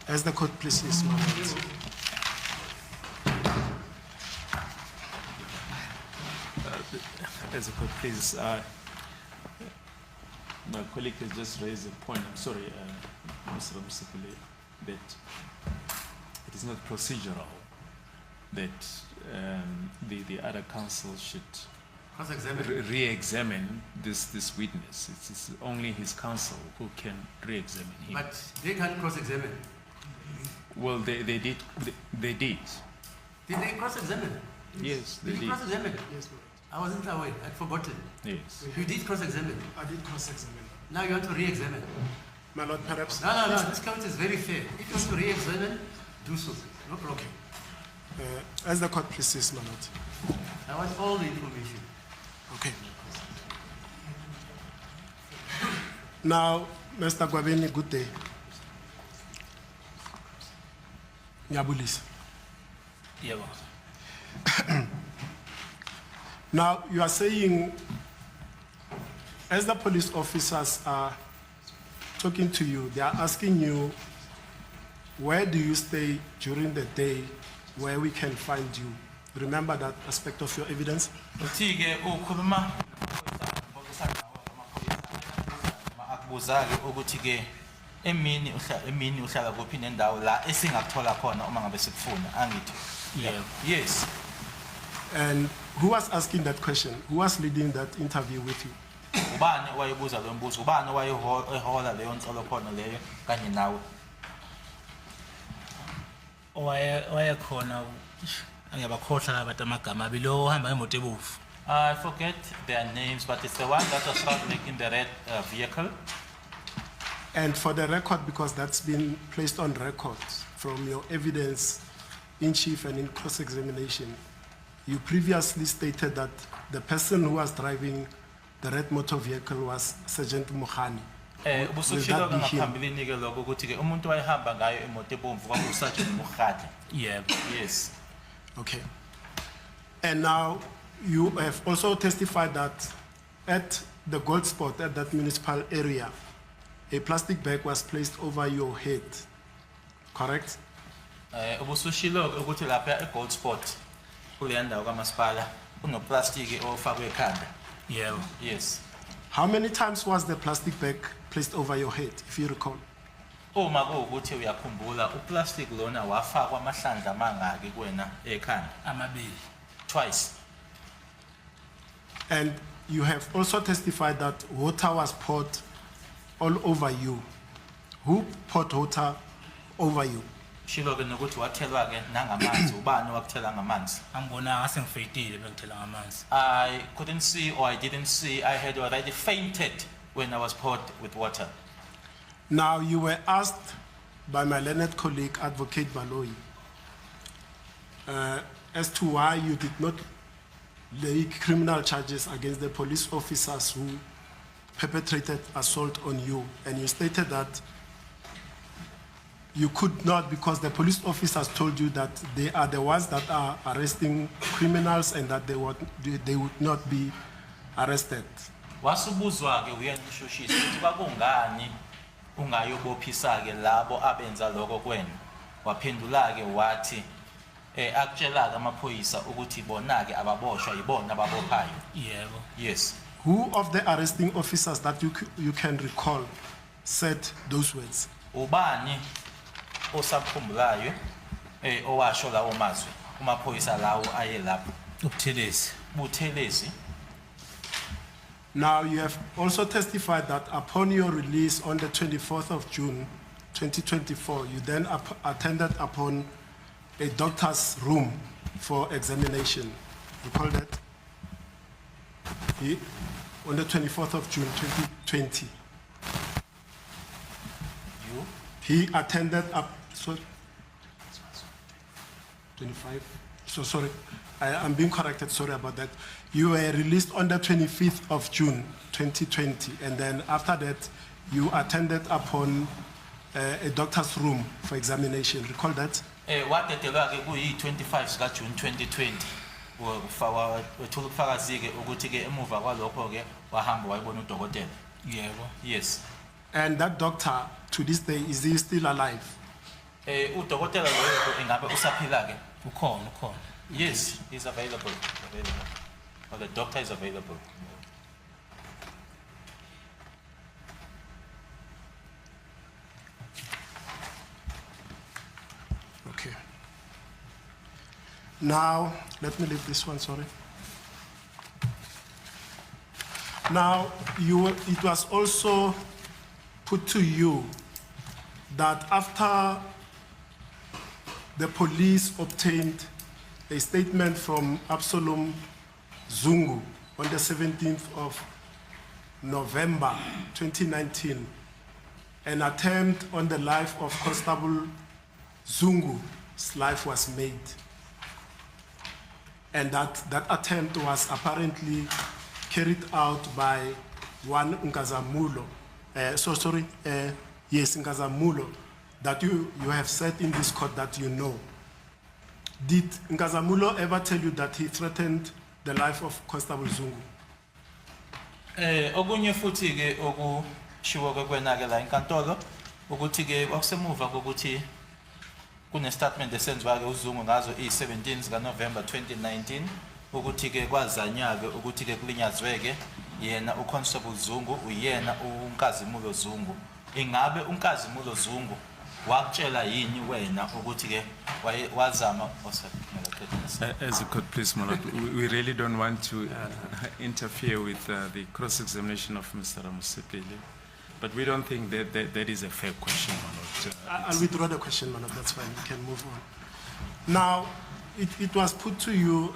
As the court pleases, my lords. As a court, please, my colleague has just raised a point, I'm sorry, Mr. Msipule, that it is not procedural, that the other counsel should re-examine this witness. It's only his counsel who can re-examine him. But they can't cross-examine. Well, they did. They did. Did they cross-examine? Yes, they Did you did. cross-examine? Yes, my lord. I wasn't aware. I'd forgotten. Yes. You did cross-examine. I did cross-examine. Now you want to re-examine. My lord, perhaps. No. This count is very fair. If you want to re-examine, do so. No problem. As the court pleases, my lord. I want all the information. Okay. Now, Mr. Gwabeni, good day. Ngiyabulisa. Yebo. Now, you are saying, as the police officers are talking to you, they are asking you, where do you stay during the day where we can find you? Remember that aspect of your evidence? Uthi-ke ukhuluma akubuza-ke ukuthi-ke emini uhlala kuphi nendawo la esingakuthola khona uma ngabe sikufuna angithi. Yeah. Yes. And who was asking that question? Who was leading that interview with you? Ubani owayebuza lo mbuzo? Ubani owayehola leyo nsolo khona leyo kanye nawe? Owayekhona angiyabakhohlwa abantu amagama abilo ohamba ngemoto ebovu. I forget their names, but it's the one that was found in the red vehicle. And for the record, because that's been placed on record from your evidence in chief and in cross-examination, you previously stated that the person who was driving the red motor vehicle was Sergeant Mukhani. Ubusushilo ngaphambilini-ke lokho ukuthi-ke umuntu wayehamba ngayo imoto ebomvu kwakuSergeant Mukhadi. Yebo. Yes. Okay. And now you have also testified that at the gold spot at that municipal area, a plastic bag was placed over your head, correct? Ubusushilo ukuthi lapha eGold Spot kuleya ndawo kamasipala kunoplastiki ofakwe ekhanda. Yebo. Yes. How many times was the plastic bag placed over your head, if you recall? Uma kuwukuthi uyakhumbula uplastic lona wafakwa amahlandla mangaki kuwena ekhanda? Amabili. Twice. And you have also testified that water was poured all over you. Who poured water over you? Shilo-ke nokuthi wathelwa-ke nangamanzi, ubani wakuthela ngamanzi? Angibona ngase ngifeyitile bengithela ngamanzi. I couldn't see, or I didn't see, I had already fainted when I was poured with water. Now you were asked by my learned colleague, Advocate Baloyi, as to why you did not lay criminal charges against the police officers who perpetrated assault on you. And you stated that you could not because the police officers told you that they are the ones that are arresting criminals and that they would not be arrested. Wasubuzwa-ke uyena umshushisi ukuthi kwakungani ungayobophisa-ke labo abenza lokho kuwena. Waphendula-ke wathi akutshela-ke amaphoyisa ukuthi bona-ke ababoshwa yibona ababophayo. Yebo. Yes. Who of the arresting officers that you can recall said those words? Ubani osakhumbulayo owasho lawo mazwi kumaphoyisa lawo aye lapho? Ubuthelezi. Buthelezi. Now you have also testified that upon your release on the 24th of June 2024, you then attended upon a doctor's room for examination. Recall that? On the 24th of June 2020. You? He attended up, so 25, so sorry, I'm being corrected, sorry about that. You were released on the 25th of June 2020, and then after that, you attended upon a doctor's room for examination. Recall that? Wadedelwa-ke kuyi-25 zika-June 2020. Wethola ubufakazi-ke ukuthi-ke emuva kwalokho-ke wahamba wayibona udokotela. Yebo. Yes. And that doctor, to this day, is he still alive? Udokotela loyo engabe usaphila ke? ukhona. Yes, he's available. Or the doctor is available. Okay. Now, let me leave this one, sorry. Now, it was also put to you that after the police obtained a statement from Absalom Zungu on the 17th of November 2019, an attempt on the life of Constable Zungu's life was made. And that attempt was apparently carried out by one Nkazamulo. Yes, Nkazamulo, that you have said in this court that you know. Did Nkazamulo ever tell you that he threatened the life of Constable Zungu? Okunye futhi ke okushiwo ke kwena ke la enkantolo ukuthi ke kwakusemuva kokuthi kune statement esenziwa ke uZungu ngazo i17 zika November 2019 ukuthi ke kwazanywa ke ukuthi ke kulinyazwe ke yena uConstable Zungu uyena uNkazimulo Zungu. Ingabe uNkazimulo Zungu wakutshela yini wena ukuthi ke wazama As you could please, my lord, we really don't want to interfere with the cross-examination of Mr. Ramusipili, but we don't think that is a fair question, my lord. I'll withdraw the question, Manab, that's fine, we can move on. Now, it was put to you,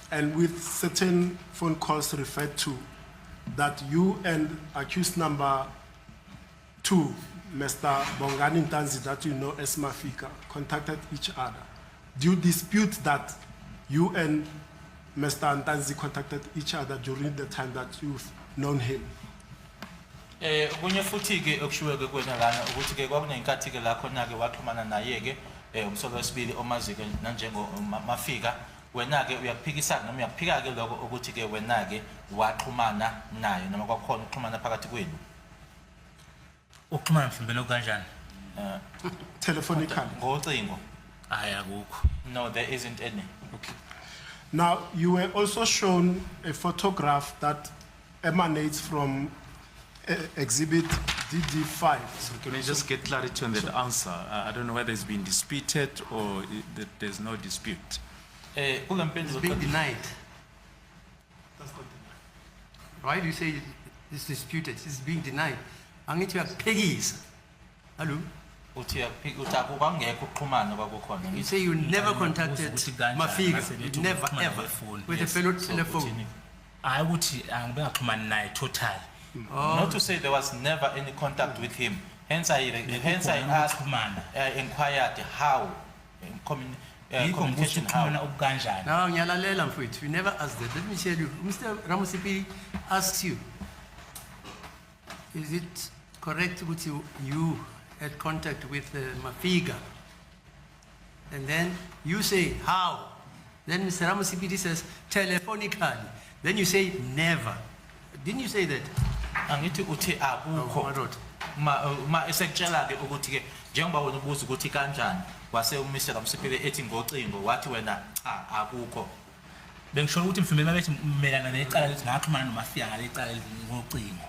and with certain phone calls referred to, that you and accused number 2, Mr. Bongani Ntanzi, that you know as Mafika, contacted each other. Do you dispute that you and Mr. Ntanzi contacted each other during the time that you've known him? Kunye futhi ke okushiwe ke kwena lana ukuthi ke kwakunenkathi ke la khona ke waxhumana naye ke umsolo wesibili omazike nanjengo Mafika wena ke uyakuphikisana noma uyakuphika ke lokho ukuthi ke wena ke waxhumana naye noma kwakhona ukuxhumana phakathi kwenu. Ukuxhumana mhlawumbe kanjani? Telephonically. Ngocingo. Hayi akukho. No, there isn't any. Okay. Now, you were also shown a photograph that emanates from exhibit DD5. So can I just get clarity on that answer? I don't know whether it's been disputed or that there's no dispute. It's being denied. Why do you say it's disputed? It's being denied. Angithi uyakuphikisa. Hello? You say you never contacted Mafika, you never ever, with a fellow telephone. Hayi ukuthi angibengaxhumani naye total. Not to say there was never any contact with him. Hence I asked, inquired how, communication how. Now, Nyalalela Mfwit, we never asked that. Let me tell you, Mr. Ramusipili asks you, is it correct with you had contact with Mafika? And then you say, how? Then Mr. Ramusipili says, telephonically. Then you say, never. Didn't you say that? Angithi uthi akukho ma esekutshela ke ukuthi ke njengoba wena ubuza ukuthi kanjani wase uMr Ramusipili ethi ngocingo wathi wena cha akukho bengisho ukuthi mhlawumbe mabethi melana necala lithi ngaxhumana noMafika ngalecala ngocingo.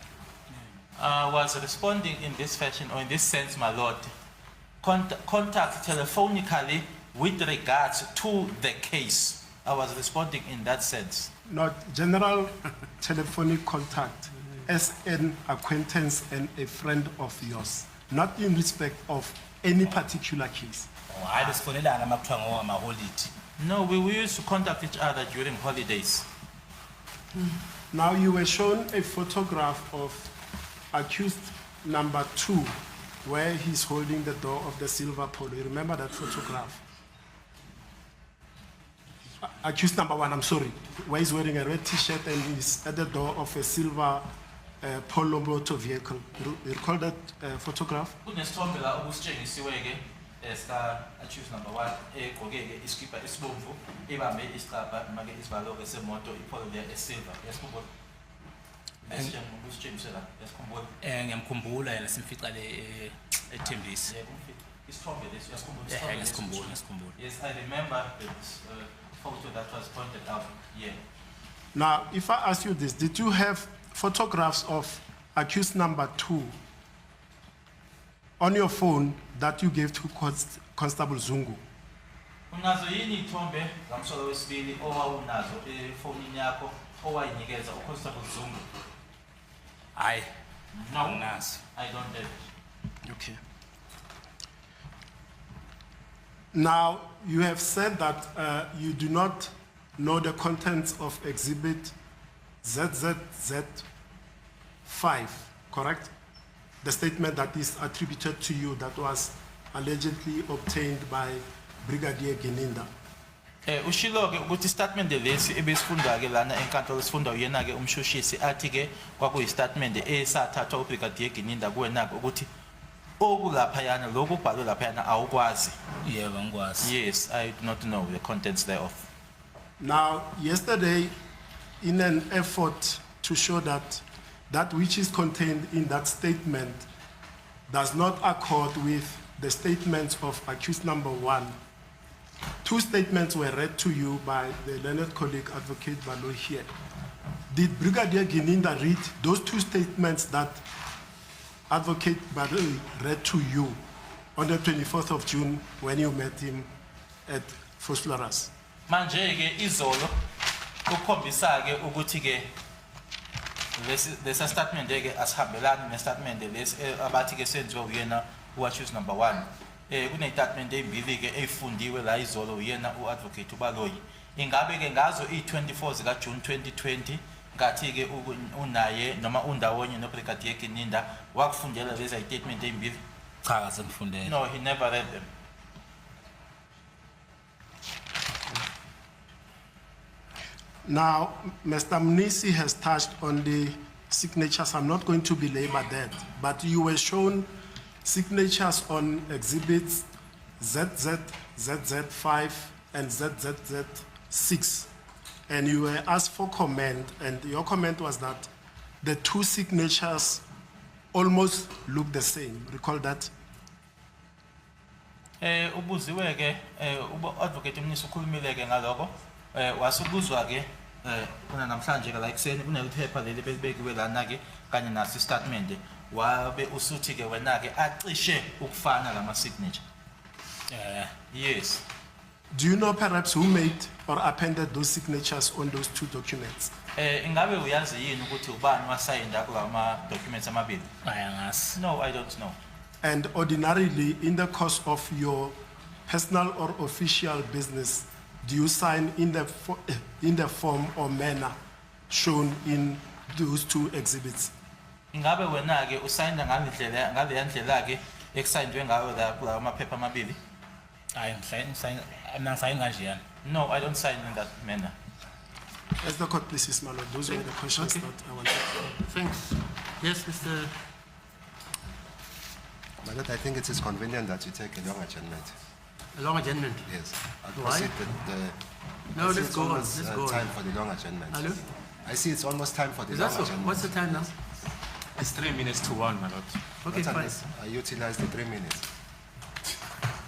Was responding in this fashion or in this sense, my lord, contact telephonically with regards to the case. I was responding in that sense. Not general telephonic contact as an acquaintance and a friend of yours, not in respect of any particular case. Hayi besifonelana makuthiwa ngoba amaholiday. No, we used to contact each other during holidays. Now you were shown a photograph of accused number 2, where he's holding the door of the silver polo. You remember that photograph? Accused number 1, I'm sorry, where he's wearing a red t-shirt and he's at the door of a silver polo motor vehicle. You recall that photograph? Kunesithombe la okusitshengisiwe ke sika accused number 1 egqoke ke iskipa esibomvu ebambe isicabha make isivalo ke semoto ipolo le esilver. Yasikhumbula? Ngiyamkhumbula yena simfica le ethembisi. Yeah, umfihlo. Isithombe lesi, uyasikhumbula Yeah, isithombe lesi ngiyasikhumbula, uShuli? ngiyasikhumbula. Yes, I remember that photo that was pointed out. Yeah. Now, if I ask you this, did you have photographs of accused number 2 on your phone that you gave to Constable Zungu? Unazo yini ithombe ngamsolo wesibili owawunazo efonini yakho owayinikeza uConstable Zungu? Hayi, No, anginazo. I don't have it. Okay. Now, you have said that you do not know the contents of exhibit ZZZ5, correct? The statement that is attributed to you that was allegedly obtained by Brigadier Geninda. Ushilo ke ukuthi statement lesi ebesifunda ke lana enkantolo sifunda uyena ke umshushisi athi ke kwakuyi statement esathathwa uBrigadier Geninda kuwena ke ukuthi okulapha yana lokhu kubhalwe lapha yana awukwazi. Yebo, ngikwazi. Yes, I do not know the contents thereof. Now, yesterday, in an effort to show that that which is contained in that statement does not accord with the statements of accused number 1, 2 statements were read to you by the learned colleague Advocate Balo here. Did Brigadier Geninda read those 2 statements that Advocate Balo read to you on the 24th of June when you met him at Fosloras? Manje ke izolo ukhombisa ke ukuthi ke lesa statement ke asihambelani nestatement lesi abathi ke senziwe uyena uaccused number 1. Kune statement ezimbili ke ezifundiwe la izolo uyena uadvocate uBaloyi. Ingabe ke ngazo i24 zika June 2020 ngathi ke unaye noma undawonye noBrigadier Geninda wakufundela lezi statement ezimbili? Cha, kasengifundele. No, he never read them. Now, Mr. Mnisi has touched on the signatures. I'm not going to belabor that, but you were shown signatures on exhibits ZZZ5 and ZZZ6, and you were asked for comment, and your comment was that the 2 signatures almost look the same. Recall that? Ubuziwe ke advocate Mnisi ukhulumile ke ngaloko wasubuzwa ke kuna namhlanje ke la ekseni kunephepha leli belibekiwe lana ke kanye naso statement wabe usuthi ke wena ke acishe ukufana lama signature. Yes. Do you know perhaps who made or appended those signatures on those 2 documents? Ingabe uyazi yini ukuthi ubani wasayinda kulama documents amabili? Hayi, angazi. No, I don't know. And ordinarily, in the course of your personal or official business, do you sign in the form or manner shown in those 2 exhibits? Ingabe wena ke usayinda ngalendlela ndlela ke ekusayindwe ngayo la kula maphepha amabili? Hayi, mina ngisayini kanjeyana. No, I don't sign in that manner. As the court pleases, my lord, those were the questions Okay. that I wanted. Thanks. Yes, Mr. My lord, I think it is convenient that you take a long adjournment. A long adjournment. Yes. I'll Why? proceed with No, I see let's it's go on. almost, Let's go on. time for the long adjournment. Hello? I see it's almost time for the Is long that so? adjournment. What's the time now? It's 3 minutes to 1, my lord. Okay, What time fine. is- I utilize the 3 minutes.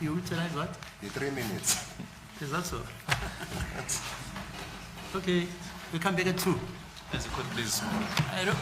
You utilize what? The 3 minutes. Is that so? Okay, we come back at 2. As a court please. I don't.